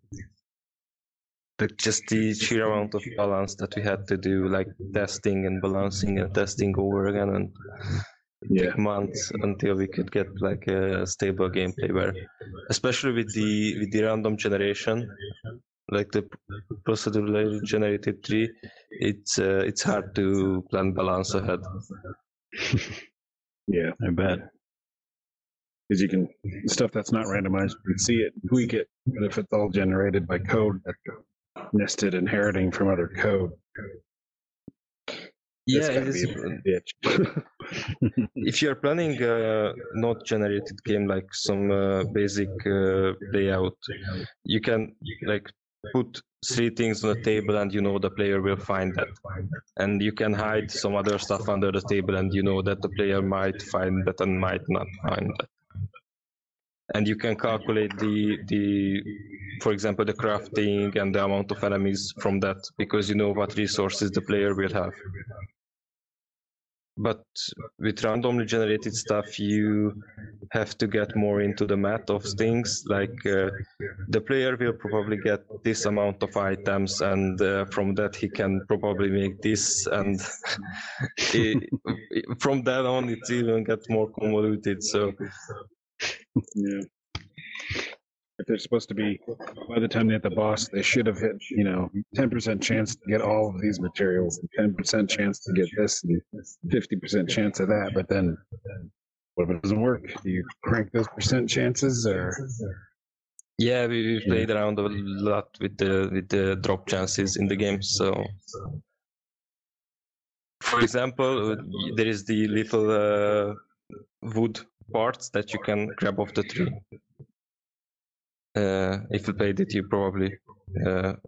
Just the sheer amount of balance that we had to do, like testing and balancing and testing over again, and it took months until we could get like a stable gameplay. Where, especially with the random generation, like the procedurally generated tree, it's hard to plan balance ahead. Yeah, I bet. Because you can stuff that's not randomized, you can see it, tweak it, but if it's all generated by code that's nested inheriting from other code, yeah, it is. If you're planning a not generated game like some basic layout, you can like put 3 things on the table, and the player will find that. And you can hide some other stuff under the table, and that the player might find that and might not find that. And you can calculate for example, the crafting and the amount of enemies from that, because you know what resources the player will have. But with randomly generated stuff, you have to get more into the math of things. Like the player will probably get this amount of items, and from that he can probably make this, and from that on it even gets more convoluted. So yeah. If they're supposed to be, by the time they hit the boss, they should have hit, 10% chance to get all of these materials, and 10% chance to get this, and 50% chance of that. But then, what if it doesn't work? Do you crank those percent chances, or? Yeah, we played around a lot with the drop chances in the game. So, for example, there is the little wood parts that you can grab off the tree. If you played it, you probably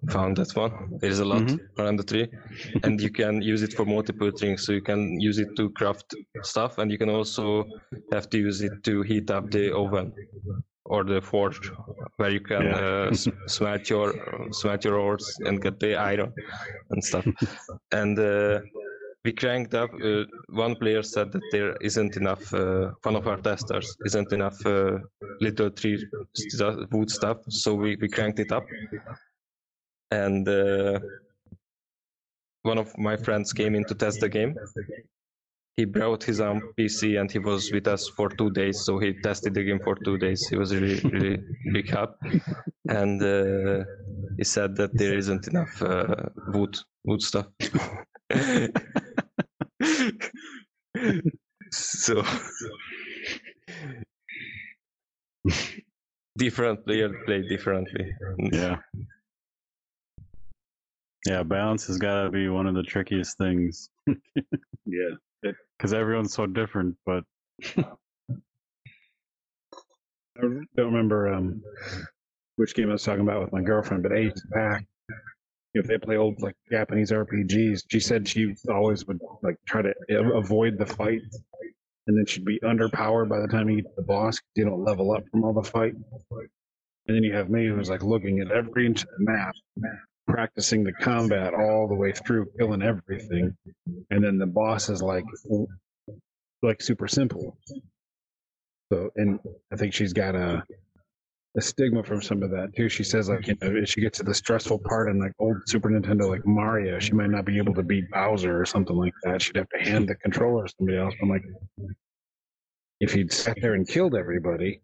found that one. There's a lot around the tree, and you can use it for multiple things. So you can use it to craft stuff, and you can also have to use it to heat up the oven or the forge, where you can smelt your ores and get the iron and stuff. And we cranked up. One player said that there isn't enough. One of our testers isn't enough little tree wood stuff, so we cranked it up. And one of my friends came in to test the game. He brought his own PC and he was with us for 2 days. So he tested the game for 2 days. He was really, really big help. And he said that there isn't enough wood stuff. So different players play differently. Yeah, balance has got to be one of the trickiest things. Yeah, because everyone's so different. But I don't remember which game I was talking about with my girlfriend, but ages back, if they play old like Japanese RPGs, she said she always would like try to avoid the fight, and then she'd be underpowered by the time you get to the boss. You don't level up from all the fight, and then you have me who's like looking at every inch of the map, practicing the combat all the way through, killing everything, and then the boss is like super simple. So, and I think she's got a stigma from some of that too. She says like, if she gets to the stressful part in like old Super Nintendo, like Mario, she might not be able to beat Bowser or something like that. She'd have to hand the controller to somebody else. I'm like, if you'd sat there and killed everybody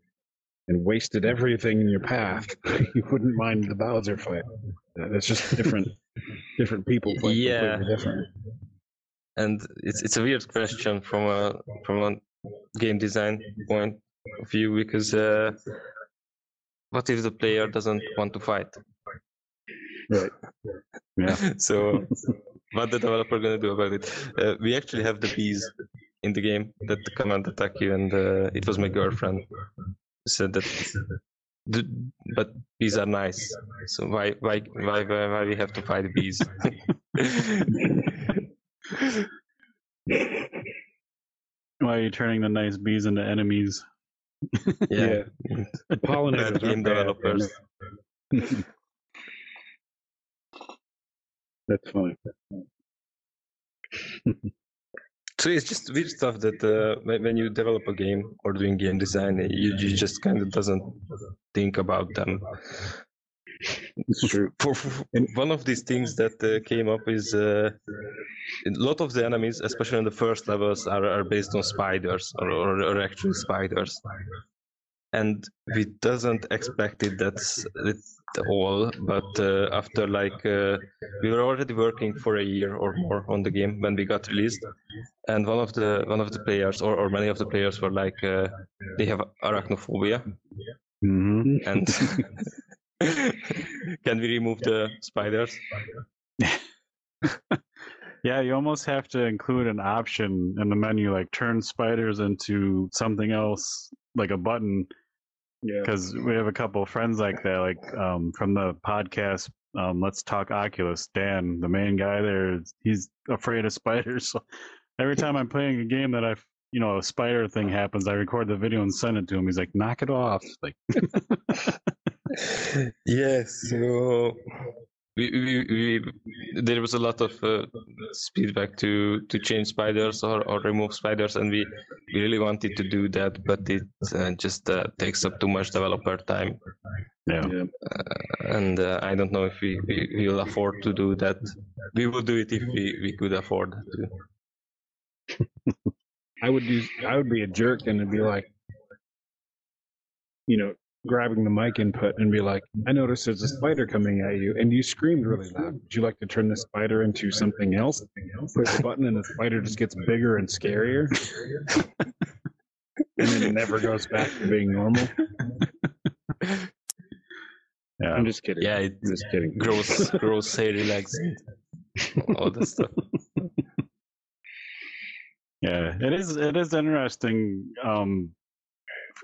and wasted everything in your path, you wouldn't mind the Bowser fight. It's just different people fight completely different. And it's a weird question from a game design point of view, because what if the player doesn't want to fight? Right. Yeah. So what the developer gonna do about it? We actually have the bees in the game that come and attack you, and it was my girlfriend who said that. But bees are nice, so why we have to fight bees? Why are you turning the nice bees into enemies? Yeah. Pollinators game developers. That's funny. So it's just weird stuff that when you develop a game or doing game design, you just kind of doesn't think about them. It's true. And one of these things that came up is a lot of the enemies, especially in the first levels, are based on spiders or actual spiders. And we doesn't expect it that's at all, but after we were already working for a year or more on the game when we got released, and one of the players or many of the players were like they have arachnophobia, and can we remove the spiders? Yeah, you almost have to include an option in the menu, like turn spiders into something else, like a button. Because we have a couple of friends like that, like from the podcast Let's Talk Oculus. Dan, the main guy there, he's afraid of spiders. So every time I'm playing a game that a spider thing happens, I record the video and send it to him. He's like, knock it off. Like, Yes, so there was a lot of feedback to change spiders or remove spiders, and we really wanted to do that, but it just takes up too much developer time. yeah. And I don't know if we will afford to do that. We would do it if we could afford to. I would be a jerk and it'd be like, grabbing the mic input and be like, I noticed there's a spider coming at you and you screamed really loud. Would you like to turn the spider into something else? Push the button and the spider just gets bigger and scarier. And then it never goes back to being normal. Yeah. I'm just kidding. Yeah, I'm just kidding. Gross hairy legs, all that stuff. Yeah, it is interesting.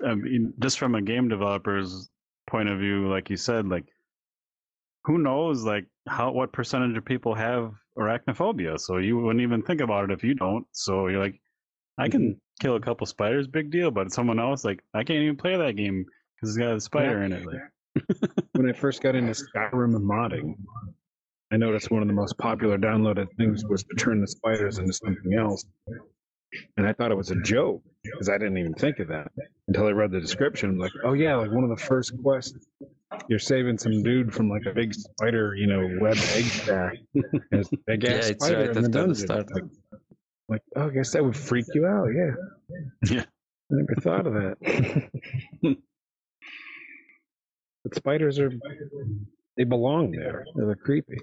I mean, just from a game developer's point of view, like you said, like who knows, like what percentage of people have arachnophobia? So you wouldn't even think about it if you don't. So you're like, I can kill a couple spiders, big deal. But someone else, like, I can't even play that game because it's got a spider in it. Like, when I first got into Skyrim and modding, I noticed one of the most popular downloaded things was to turn the spiders into something else. And I thought it was a joke because I didn't even think of that until I read the description. I'm like, oh yeah, like one of the first quests, you're saving some dude from like a big spider, web egg sack. There's a big ass It's spider right in the after the dungeon. start. Like, oh, I guess that would freak you out. Yeah. Yeah. I never thought of that. But spiders they belong there. They're creepy.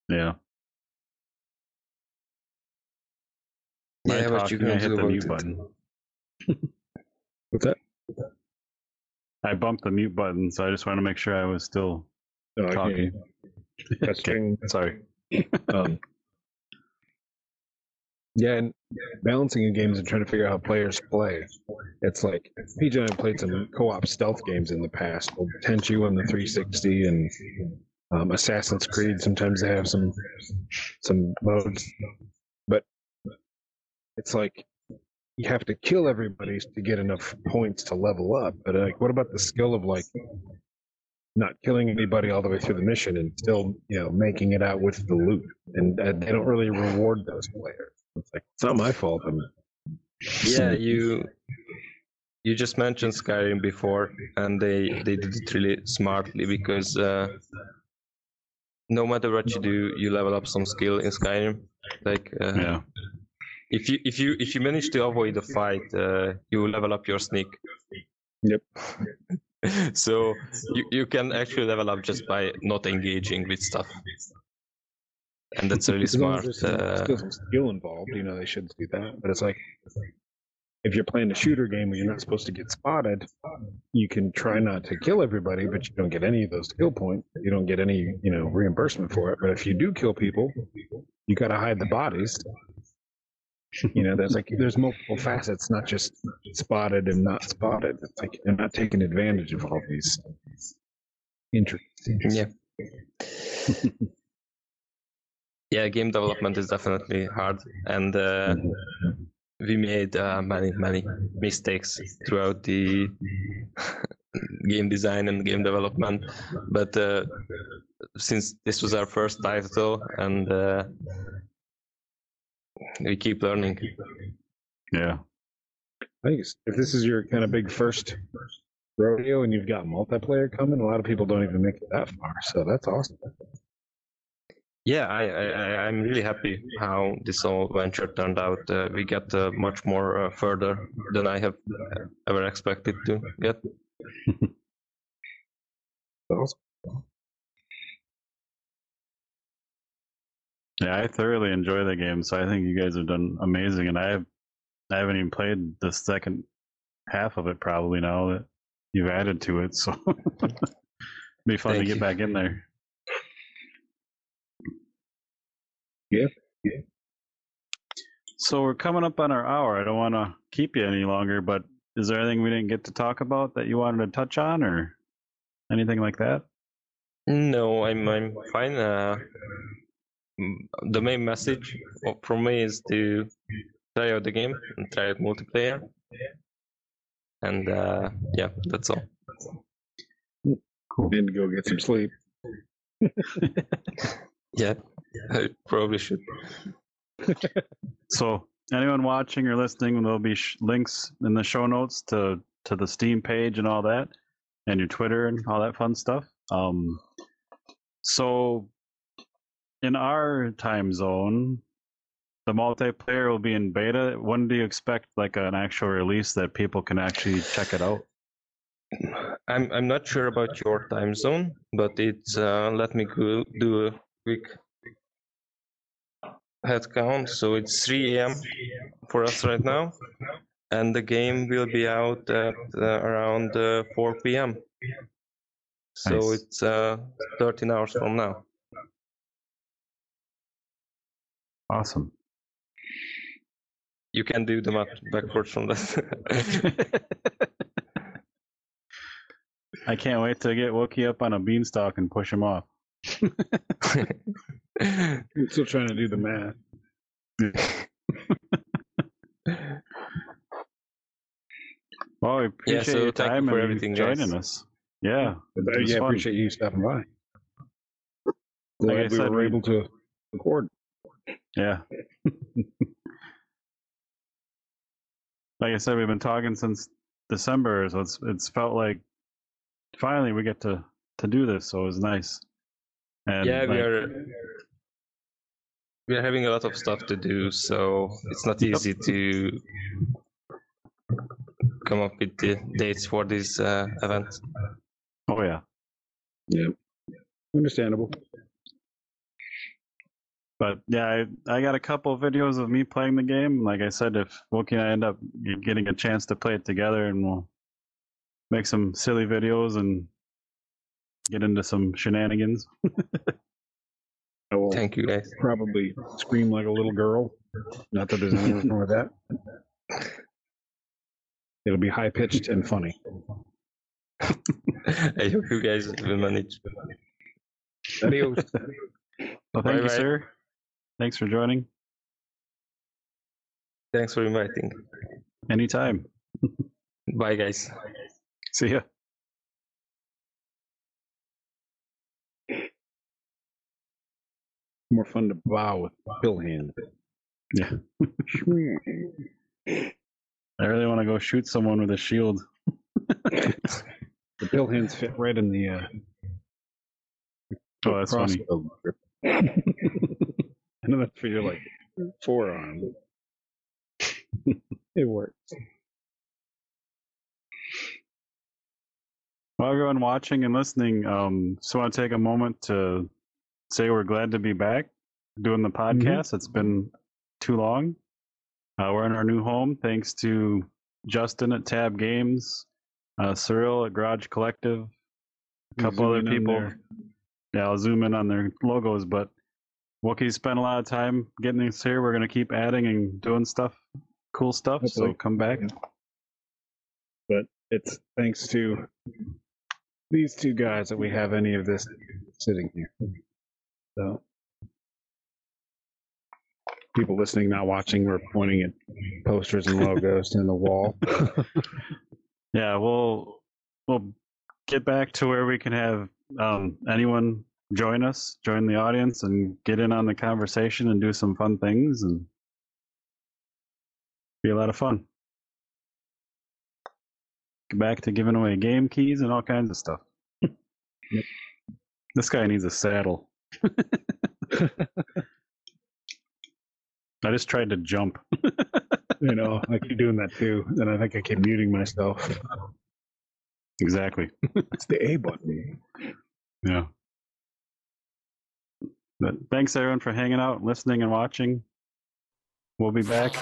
yeah. Yeah, but you I can hit do the about mute it. button. What's that? I bumped the mute button, so I just want to make sure I was still No, I talking. can't. Testing. Sorry. Yeah, and balancing in games and trying to figure out how players play. It's like PJ and I played some co-op stealth games in the past. Tenchu on the 360 and Assassin's Creed. Sometimes they have some modes, but it's like you have to kill everybody to get enough points to level up. But like, what about the skill of like not killing anybody all the way through the mission and still making it out with the loot? And they don't really reward those players. It's like, it's not my fault. Yeah, you just mentioned Skyrim before, and they did it really smartly because no matter what you do, you level up some skill in Skyrim. Like Yeah. if you manage to avoid a fight, you level up your sneak. Yep. So you can actually level up just by not engaging with stuff, and that's really As long smart. as there's still some skill involved, they should do that. But it's like, if you're playing a shooter game where you're not supposed to get spotted, you can try not to kill everybody, but you don't get any of those skill points. You don't get any, reimbursement for it. But if you do kill people, you got to hide the bodies. There's multiple facets, not just spotted and not spotted. It's like they're not taking advantage of all these intricacies. Yeah. Yeah, game development is definitely hard, and we made many mistakes throughout the game design and game development. But since this was our first title, and we keep learning. Yeah. I think if this is your kind of big first rodeo and you've got multiplayer coming, a lot of people don't even make it that far. So that's awesome. Yeah, I'm really happy how this whole venture turned out. We got much more further than I have ever expected to get. Awesome. Yeah, I thoroughly enjoy the game, so I think you guys have done amazing. And I haven't even played the second half of it probably now that you've added to it, so be fun to get back in there. Yeah. So we're coming up on our hour. I don't want to keep you any longer, but is there anything we didn't get to talk about that you wanted to touch on, or anything like that? No, I'm fine. The main message from me is to try out the game and try out multiplayer. And yeah, that's all. Cool. And go get some sleep. Yeah, I probably should. So anyone watching or listening, there'll be links in the show notes to the Steam page and all that, and your Twitter and all that fun stuff. So in our time zone, the multiplayer will be in beta. When do you expect like an actual release that people can actually check it out? I'm not sure about your time zone, but it's let me go do a quick head count. So it's 3 a.m. for us right now, and the game will be out at around 4 p.m. So Nice. it's 13 hours from now. Awesome. You can do the math backwards from that. I can't wait to get Wookie up on a beanstalk and push him off. I'm still trying to do the math. Well, we appreciate so your thank you time for and everything, joining guys. us. Yeah, it was Yeah, I fun. appreciate you stopping by. Like I Glad we said, were able to record. Yeah. Like I said, we've been talking since December, so it's felt like finally we get to do this, so it was nice. And Yeah, like, we are having a lot of stuff to do, so it's not easy to come up with the dates for this event. oh yeah. Yeah, understandable. But yeah, I got a couple of videos of me playing the game. Like I said, if Wookie and I end up getting a chance to play it together, and we'll make some silly videos and get into some shenanigans. I will Thank you, guys. probably scream like a little girl. Not that there's anything wrong with that. It'll be high pitched and funny. I hope you guys will manage. Adios. Well, thank you, Bye-bye. sir. Thanks for joining. Thanks for inviting. Anytime. Bye, guys. See ya. More fun to bow with pill hand. Yeah. I really want to go shoot someone with a shield. The pill hands fit right in the Oh, that's funny. crossbow grip. I know that's for your like forearm. It works. Well, everyone watching and listening, just want to take a moment to say we're glad to be back doing the podcast. It's been too long. We're in our new home thanks to Justin at Tab Games, Cyril at Garage Collective, a couple other people. Yeah, I'll zoom in on their logos, but Wookie spent a lot of time getting this here. We're going to keep adding and doing stuff, cool stuff, Hopefully. so come back. Yeah. But it's thanks to these two guys that we have any of this sitting here. So people listening, not watching, we're pointing at posters and logos in the wall. Yeah, we'll get back to where we can have anyone join the audience, and get in on the conversation and do some fun things, and be a lot of fun. Get back to giving away game keys and all kinds of stuff. Yep. This guy needs a saddle. I just tried to jump. You know, I keep doing that too. Then I think I keep muting myself. Exactly. It's the A button. Yeah. But thanks everyone for hanging out, listening, and watching. We'll be back